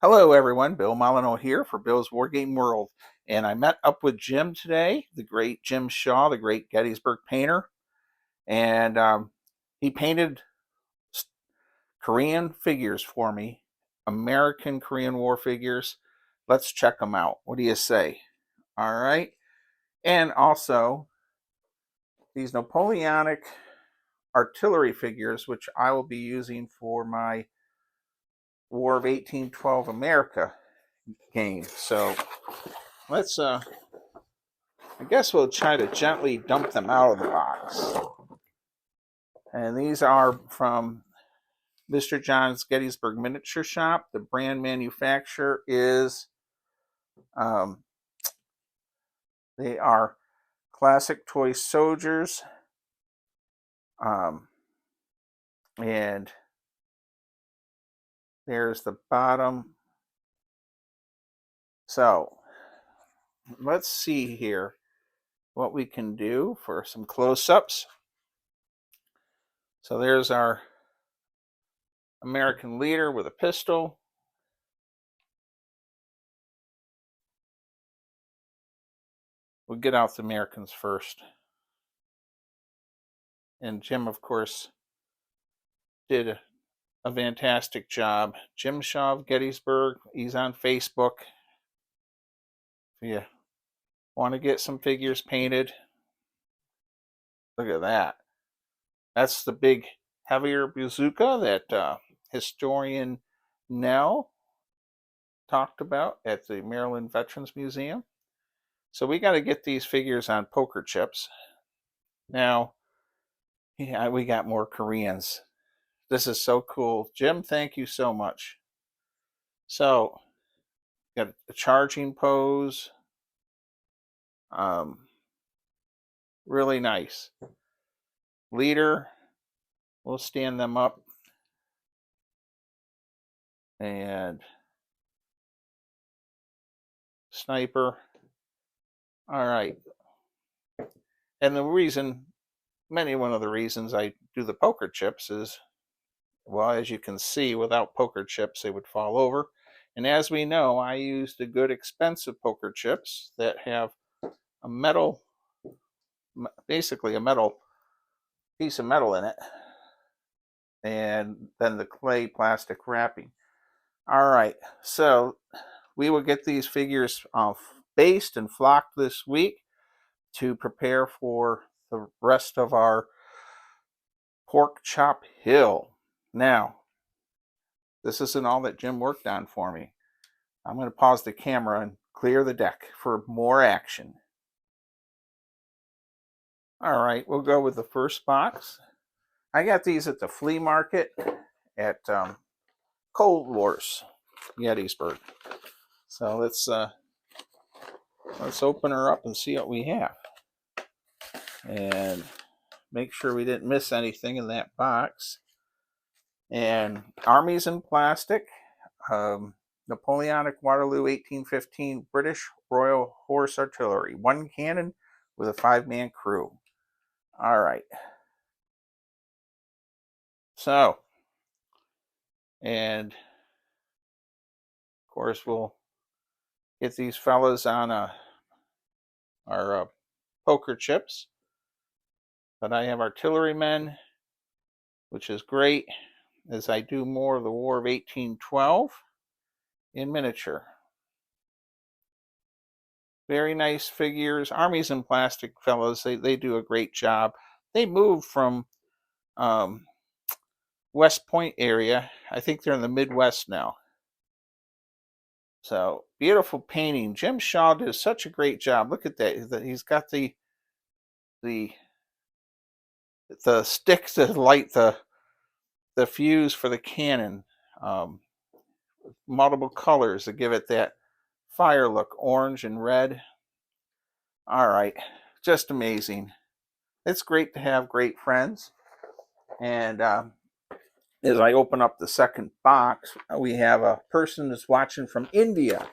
Hello everyone, Bill Molyneux here for Bill's Wargame World. And I met up with Jim today, the great Jim Shaw, the great Gettysburg painter. And he painted Korean figures for me, American Korean War figures. Let's check them out. What do you say? All right. And also these Napoleonic artillery figures, which I will be using for my War of 1812 America game. So let's I guess we'll try to gently dump them out of the box. And these are from Mr. John's Gettysburg Miniature Shop. The brand manufacturer is, they are Classic Toy Soldiers. And there's the bottom. So let's see here what we can do for some close-ups. So there's our American leader with a pistol. We'll get out the Americans first. And Jim, of course, did a fantastic job. Jim Shaw of Gettysburg. He's on Facebook. If you want to get some figures painted, look at that. That's the big, heavier bazooka that historian Nell talked about at the Maryland Veterans Museum. So we got to get these figures on poker chips. Now, yeah, we got more Koreans. This is so cool. Jim, thank you so much. So, got a charging pose. Really nice. Leader, we'll stand them up. And sniper. All right. And the reason, one of the reasons I do the poker chips is, well, as you can see, without poker chips, they would fall over. And as we know, I use the good expensive poker chips that have a metal, basically a metal piece of metal in it, and then the clay plastic wrapping. All right, so we will get these figures based and flocked this week to prepare for the rest of our pork chop hill. Now, this isn't all that Jim worked on for me. I'm going to pause the camera and clear the deck for more action. All right, we'll go with the first box. I got these at the flea market at Cold Wars, Gettysburg. So let's open her up and see what we have, and make sure we didn't miss anything in that box. And armies in plastic. Napoleonic Waterloo 1815 British Royal Horse Artillery. 1 cannon with a 5-man crew. All right. So, and of course we'll get these fellas on our poker chips. But I have artillerymen, which is great, as I do more of the War of 1812 in miniature. Very nice figures. Armies in plastic fellows, they do a great job. They moved from West Point area. I think they're in the Midwest now. So, beautiful painting. Jim Shaw did such a great job. Look at that. He's got the stick to light the fuse for the cannon. Multiple colors to give it that fire look, orange and red. All right, just amazing. It's great to have great friends. And as I open up the second box, we have a person that's watching from India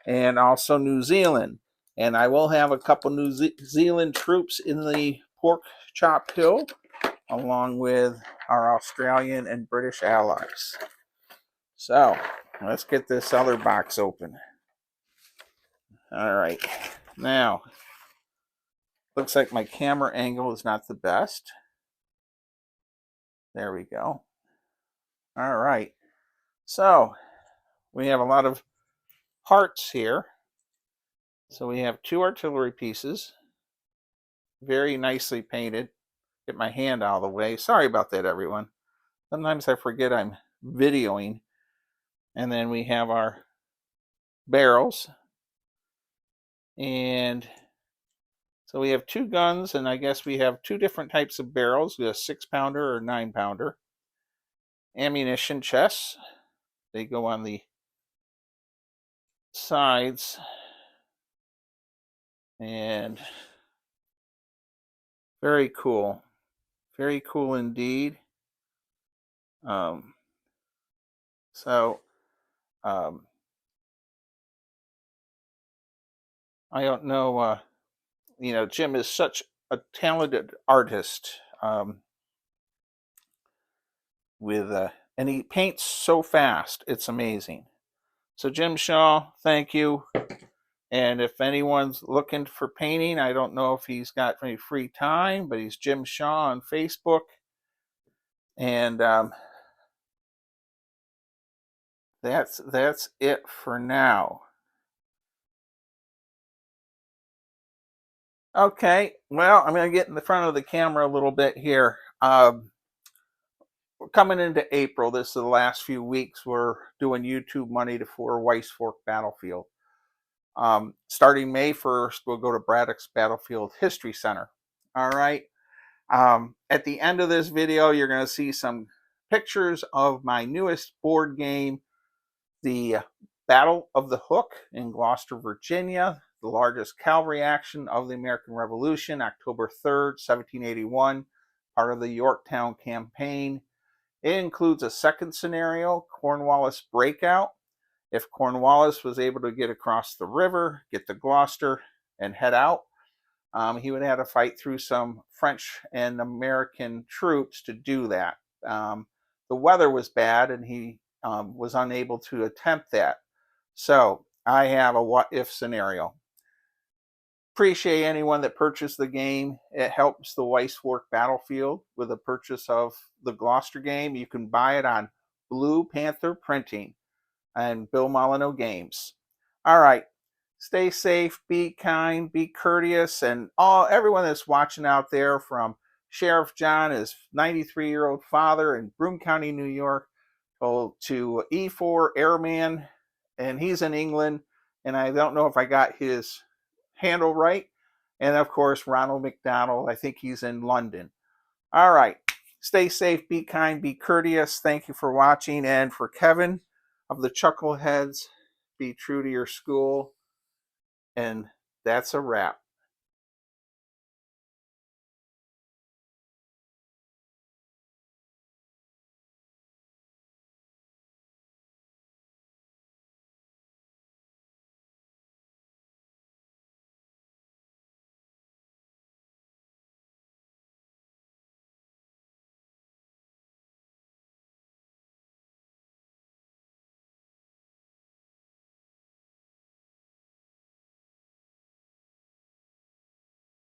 and also New Zealand. And I will have a couple New Zealand troops in the pork chop hill, along with our Australian and British allies. So, let's get this other box open. All right, now looks like my camera angle is not the best. There we go. All right, so we have a lot of parts here. So we have 2 artillery pieces, very nicely painted. Get my hand out of the way. Sorry about that, everyone. Sometimes I forget I'm videoing. And then we have our barrels. And so we have 2 guns, and I guess we have 2 different types of barrels, a 6-pounder or 9-pounder. Ammunition chests. They go on the sides. And very cool. Very cool indeed. So I don't know, Jim is such a talented artist, and he paints so fast. It's amazing. So Jim Shaw, thank you. And if anyone's looking for painting, I don't know if he's got any free time, but he's Jim Shaw on Facebook. And that's it for now. Okay, well, I'm going to get in the front of the camera a little bit here. We're coming into April. This is the last few weeks. We're doing YouTube money for Weiss Fork Battlefield. Starting May 1st, we'll go to Braddock's Battlefield History Center. All right. At the end of this video, you're going to see some pictures of my newest board game, the Battle of the Hook in Gloucester, Virginia, the largest cavalry action of the American Revolution, October 3rd, 1781, part of the Yorktown campaign. It includes a second scenario, Cornwallis breakout. If Cornwallis was able to get across the river, get to Gloucester, and head out, he would have to fight through some French and American troops to do that. The weather was bad, and he was unable to attempt that. So I have a what-if scenario. Appreciate anyone that purchased the game. It helps the Weiss Fork Battlefield with the purchase of the Gloucester game. You can buy it on Blue Panther Printing and Bill Molyneux Games. All right. Stay safe, be kind, be courteous, and everyone that's watching out there, from Sheriff John, his 93-year-old father in Broome County, New York, to E4 Airman, and he's in England, and I don't know if I got his handle right. And of course, Ronald McDonald, I think he's in London. All right. Stay safe, be kind, be courteous. Thank you for watching. And for Kevin of the Chuckleheads, be true to your school. And that's a wrap.